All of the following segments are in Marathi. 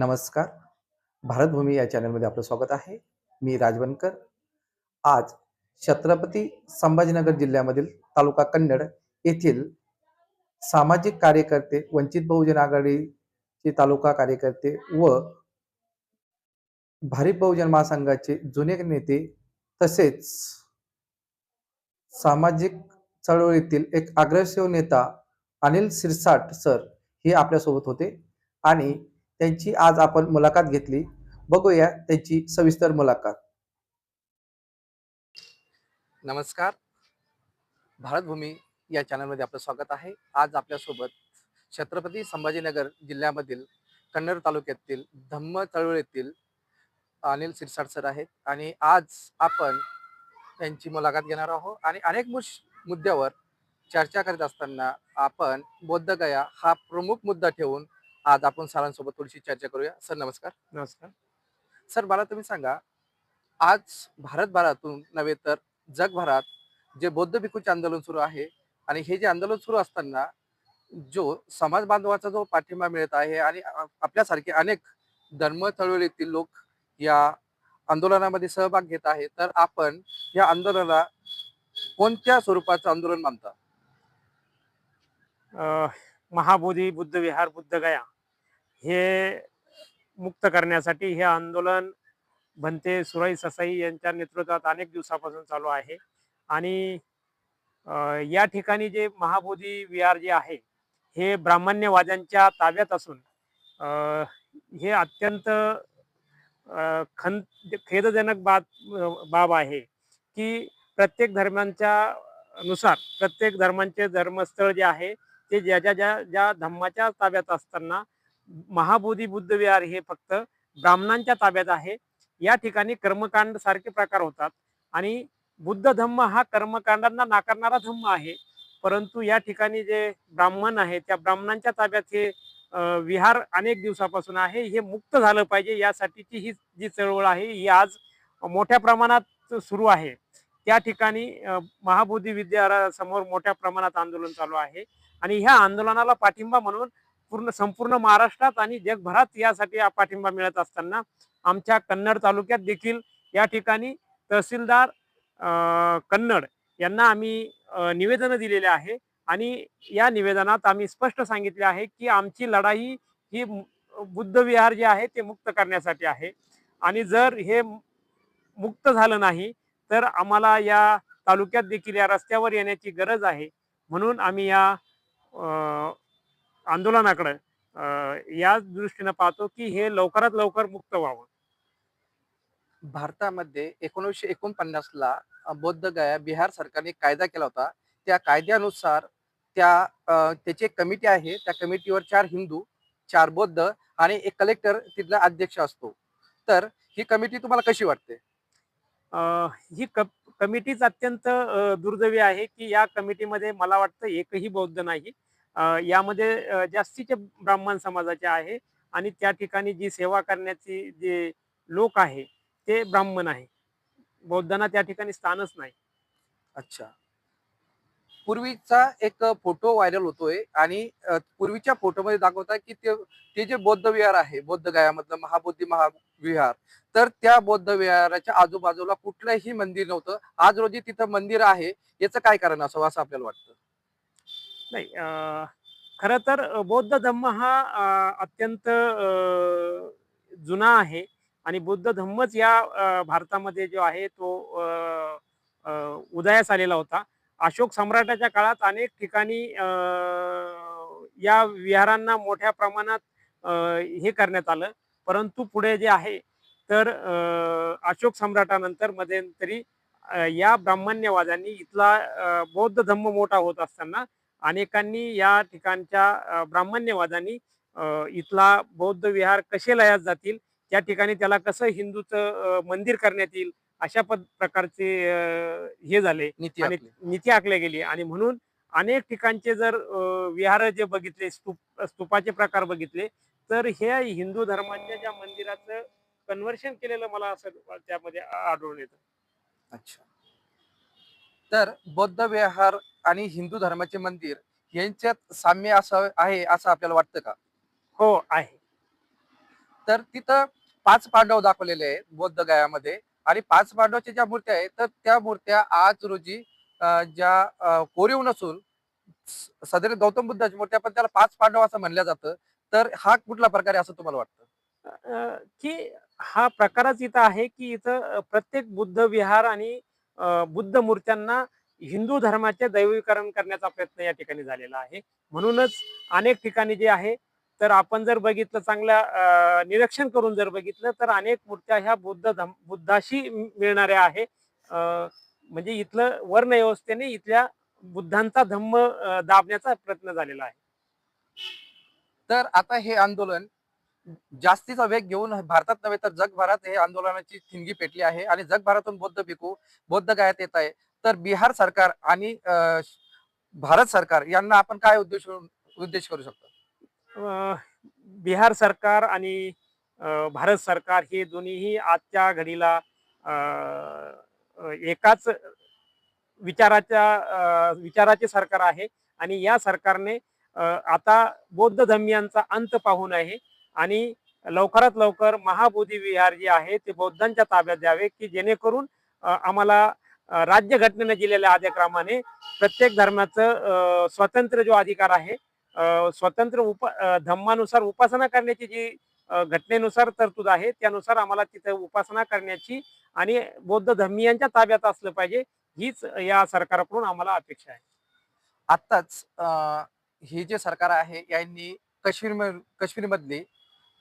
नमस्कार. भारतभूमी या चॅनलमध्ये आपलं स्वागत आहे. मी राजवणकर. आज छत्रपती संभाजीनगर जिल्ह्यामधील तालुका कन्नड येथील सामाजिक कार्यकर्ते, वंचित बहुजन आघाडीचे तालुका कार्यकर्ते व भारिप बहुजन महासंघाचे जुने नेते तसेच सामाजिक चळवळीतील एक अग्रसेव नेता अनिल सिरसाट सर हे आपल्यासोबत होते आणि त्यांची आज आपण मुलाखत घेतली. बघूया त्यांची सविस्तर मुलाखत. नमस्कार. भारतभूमी या चॅनलमध्ये आपलं स्वागत आहे. आज आपल्यासोबत छत्रपती संभाजीनगर जिल्ह्यामधील कन्नड तालुक्यातील धम्म चळवळीतील अनिल सिरसाट सर आहेत आणि आज आपण त्यांची मुलाखत घेणार आहोत आणि अनेक मुद्द्यावर चर्चा करीत असताना आपण बोधगया हा प्रमुख मुद्दा ठेवून आज आपण सरांसोबत थोडीशी चर्चा करूया. सर नमस्कार. नमस्कार. सर मला तुम्ही सांगा, आज भारतभरातून नव्हे तर जगभरात जे बौद्ध भिक्खूचे आंदोलन सुरू आहे आणि हे जे आंदोलन सुरू असताना जो समाज बांधवाचा जो पाठिंबा मिळत आहे आणि आपल्यासारखे अनेक धर्म चळवळीतील लोक या आंदोलनामध्ये सहभाग घेत आहेत, तर आपण या आंदोलनाला कोणत्या स्वरूपाचं आंदोलन मानता? महाबोधी बुद्ध विहार बुद्धगया हे मुक्त करण्यासाठी हे आंदोलन भंते सुराई ससाई यांच्या नेतृत्वात अनेक दिवसापासून चालू आहे. आणि या ठिकाणी जे महाबोधी विहार जे आहे हे ब्राह्मण्यवाद्यांच्या ताब्यात असून हे अत्यंत खेदजनक बाब आहे की प्रत्येक धर्मांच्या नुसार प्रत्येक धर्मांचे धर्मस्थळ जे आहे ते ज्या ज्या ज्या धम्माच्या ताब्यात असताना महाबोधी बुद्ध विहार हे फक्त ब्राह्मणांच्या ताब्यात आहे. या ठिकाणी कर्मकांड सारखे प्रकार होतात आणि बुद्ध धम्म हा कर्मकांडांना नाकारणारा धम्म आहे. परंतु या ठिकाणी जे ब्राह्मण आहे त्या ब्राह्मणांच्या ताब्यात हे विहार अनेक दिवसापासून आहे. हे मुक्त झालं पाहिजे यासाठीची ही जी चळवळ आहे ही आज मोठ्या प्रमाणात सुरू आहे. त्या ठिकाणी महाबोधी विद्यालयासमोर मोठ्या प्रमाणात आंदोलन चालू आहे आणि ह्या आंदोलनाला पाठिंबा म्हणून संपूर्ण महाराष्ट्रात आणि जगभरात यासाठी पाठिंबा मिळत असताना आमच्या कन्नड तालुक्यात देखील या ठिकाणी तहसीलदार कन्नड यांना आम्ही निवेदन दिलेले आहे आणि या निवेदनात आम्ही स्पष्ट सांगितले आहे की आमची लढाई ही बुद्ध विहार जे आहे ते मुक्त करण्यासाठी आहे आणि जर हे मुक्त झालं नाही तर आम्हाला या तालुक्यात देखील या रस्त्यावर येण्याची गरज आहे. म्हणून आम्ही या आंदोलनाकडे या दृष्टीने पाहतो की हे लवकरात लवकर मुक्त व्हावं. भारतामध्ये 1949ला बोधगया बिहार सरकारने कायदा केला होता. त्या कायद्यानुसार त्याची एक कमिटी आहे. त्या कमिटीवर 4 हिंदू, 4 बौद्ध आणि एक कलेक्टर तिथला अध्यक्ष असतो. तर ही कमिटी तुम्हाला कशी वाटते? ही कमिटीच अत्यंत दुर्दैवी आहे की या कमिटीमध्ये मला वाटतं एकही बौद्ध नाही. यामध्ये जास्तीचे ब्राह्मण समाजाचे आहे आणि त्या ठिकाणी जी सेवा करण्याची जे लोक आहे ते ब्राह्मण आहे. बौद्धांना त्या ठिकाणी स्थानच नाही. अच्छा. पूर्वीचा एक फोटो व्हायरल होतोय आणि पूर्वीच्या फोटोमध्ये दाखवतात की ते जे बौद्ध विहार आहे, बोधगयामधलं महाबोधी महाविहार, तर त्या बौद्ध विहाराच्या आजूबाजूला कुठलंही मंदिर नव्हतं. आज रोजी तिथं मंदिर आहे. याचं काय कारण असावं असं आपल्याला वाटतं? नाही, खरं तर बौद्ध धम्म हा अत्यंत जुना आहे आणि बुद्ध धम्मच या भारतामध्ये जो आहे तो उदयास आलेला होता. अशोक सम्राटाच्या काळात अनेक ठिकाणी या विहारांना मोठ्या प्रमाणात हे करण्यात आलं. परंतु पुढे जे आहे तर अशोक सम्राटानंतर मध्यंतरी या ब्राह्मण्यवाद्यांनी इथला बौद्ध धम्म मोठा होत असताना अनेकांनी या ठिकाणच्या ब्राह्मण्यवादांनी इथला बौद्ध विहार कसे लयास जातील, त्या ठिकाणी त्याला कसं हिंदूचं मंदिर करण्यात येईल अशा प्रकारचे हे झाले आणि नीती आखल्या गेली. आणि म्हणून अनेक ठिकाणचे जर विहार जे बघितले, स्तूपाचे प्रकार बघितले, तर हे हिंदू धर्माच्या ज्या मंदिराचं कन्व्हर्शन केलेलं मला असं त्यामध्ये आढळून येतं. अच्छा. तर बौद्ध विहार आणि हिंदू धर्माचे मंदिर यांच्यात साम्य असं आहे असं आपल्याला वाटतं का? हो, आहे. तर तिथं 5 पांडव दाखवलेले आहेत बौद्ध गयामध्ये आणि 5 पांडवाच्या ज्या मूर्त्या आहेत तर त्या मूर्त्या आज रोजी ज्या कोरीव नसून सदर गौतम बुद्धाची मूर्ती पण त्याला 5 पांडव असं म्हणलं जातं. तर हा कुठला प्रकार आहे असं तुम्हाला वाटतं? की हा प्रकारच इथं आहे, की इथं प्रत्येक बुद्ध विहार आणि बुद्ध मूर्त्यांना हिंदू धर्माचे दैवीकरण करण्याचा प्रयत्न या ठिकाणी झालेला आहे. म्हणूनच अनेक ठिकाणी जे आहे, तर आपण जर बघितलं चांगलं निरीक्षण करून जर बघितलं, तर अनेक मूर्त्या ह्या बुद्धाशी मिळणाऱ्या आहे. म्हणजे इथलं वर्णव्यवस्थेने इथल्या बुद्धांचा धम्म दाबण्याचा प्रयत्न झालेला आहे. तर आता हे आंदोलन जास्तीचा वेग घेऊन भारतात नव्हे तर जगभरात हे आंदोलनाची ठिणगी पेटली आहे आणि जगभरातून बौद्ध भिक्खू बौद्ध गयात येत आहे. तर बिहार सरकार आणि भारत सरकार यांना आपण काय उद्देश करू शकतो? अ, बिहार सरकार आणि भारत सरकार हे दोन्हीही आजच्या घडीला अ, अ, एकाच विचाराचे सरकार आहे आणि या सरकारने आता बौद्ध धर्मीयांचा अंत पाहून आहे आणि लवकरात लवकर महाबोधी विहार जे आहे ते बौद्धांच्या ताब्यात द्यावे, की जेणेकरून आम्हाला राज्यघटनेने दिलेल्या अधिक्रमाने प्रत्येक धर्माचं स्वतंत्र जो अधिकार आहे, स्वतंत्र धम्मानुसार उपासना करण्याची जी घटनेनुसार तरतूद आहे, त्यानुसार आम्हाला तिथे उपासना करण्याची आणि बौद्ध धर्मीयांच्या ताब्यात असलं पाहिजे, हीच या सरकारकडून आम्हाला अपेक्षा आहे. आत्ताच हे जे सरकार आहे यांनी काश्मीरमधली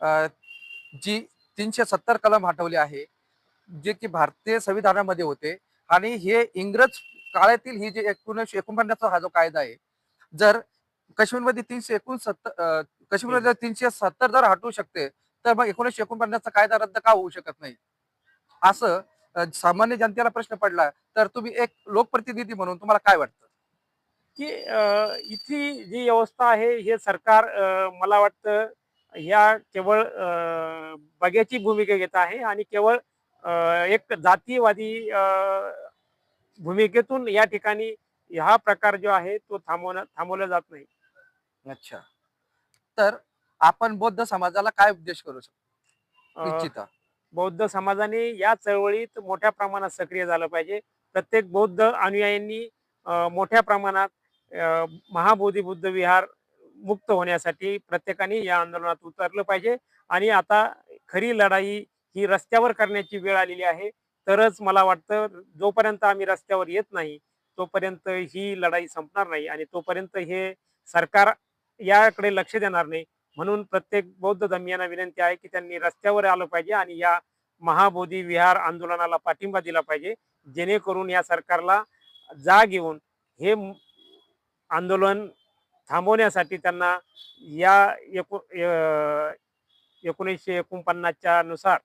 अ, जी 370 कलम हटवली आहे, जे की भारतीय संविधानामध्ये होते आणि हे इंग्रज काळातील ही जे 1949 हा जो कायदा आहे, जर काश्मीरमध्ये 369 काश्मीरमध्ये 370 जर हटवू शकते, तर मग 1949 चा कायदा रद्द का होऊ शकत नाही? असं सामान्य जनतेला प्रश्न पडला, तर तुम्ही एक लोकप्रतिनिधी म्हणून तुम्हाला काय वाटतं? की इथली जी व्यवस्था आहे हे सरकार मला वाटतं या केवळ बघ्याची भूमिका घेत आहे आणि केवळ एक जातीयवादी भूमिकेतून या ठिकाणी हा प्रकार जो आहे तो थांबवला जात नाही. अच्छा. तर आपण बौद्ध समाजाला काय उपदेश करू अ, इच्छिता? बौद्ध समाजाने या चळवळीत मोठ्या प्रमाणात सक्रिय झालं पाहिजे. प्रत्येक बौद्ध अनुयायांनी मोठ्या प्रमाणात महाबोधी बुद्ध विहार मुक्त होण्यासाठी प्रत्येकाने या आंदोलनात उतरलं पाहिजे आणि आता खरी लढाई ही रस्त्यावर करण्याची वेळ आलेली आहे. तरच मला वाटतं जोपर्यंत आम्ही रस्त्यावर येत नाही, तोपर्यंत ही लढाई संपणार नाही आणि तोपर्यंत हे सरकार याकडे लक्ष देणार नाही. म्हणून प्रत्येक बौद्ध धर्मीयांना विनंती आहे, की त्यांनी रस्त्यावर आलं पाहिजे आणि या महाबोधी विहार आंदोलनाला पाठिंबा दिला पाहिजे. जेणेकरून या सरकारला जाग येऊन हे आंदोलन थांबवण्यासाठी त्यांना या 1949च्या नुसार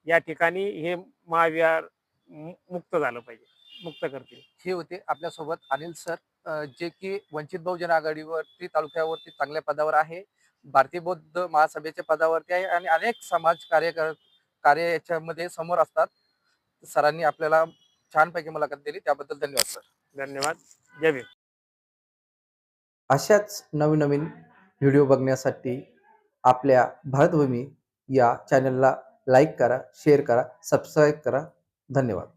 या ठिकाणी हे महाविहार मुक्त झालं पाहिजे. मुक्त करतील. हे होते आपल्यासोबत अनिल सर, जे की वंचित बहुजन आघाडीवरती तालुक्यावरती चांगल्या पदावर आहे. भारतीय बौद्ध महासभेच्या पदावरती आहे आणि अनेक समाज कार्य याच्यामध्ये समोर असतात. सरांनी आपल्याला छानपैकी मुलाखत दिली त्याबद्दल धन्यवाद सर. धन्यवाद. जय भीम. अशाच नवीन-नवीन व्हिडिओ बघण्यासाठी आपल्या भारतभूमी या चॅनलला लाईक करा, शेअर करा, सबस्क्राईब करा. धन्यवाद.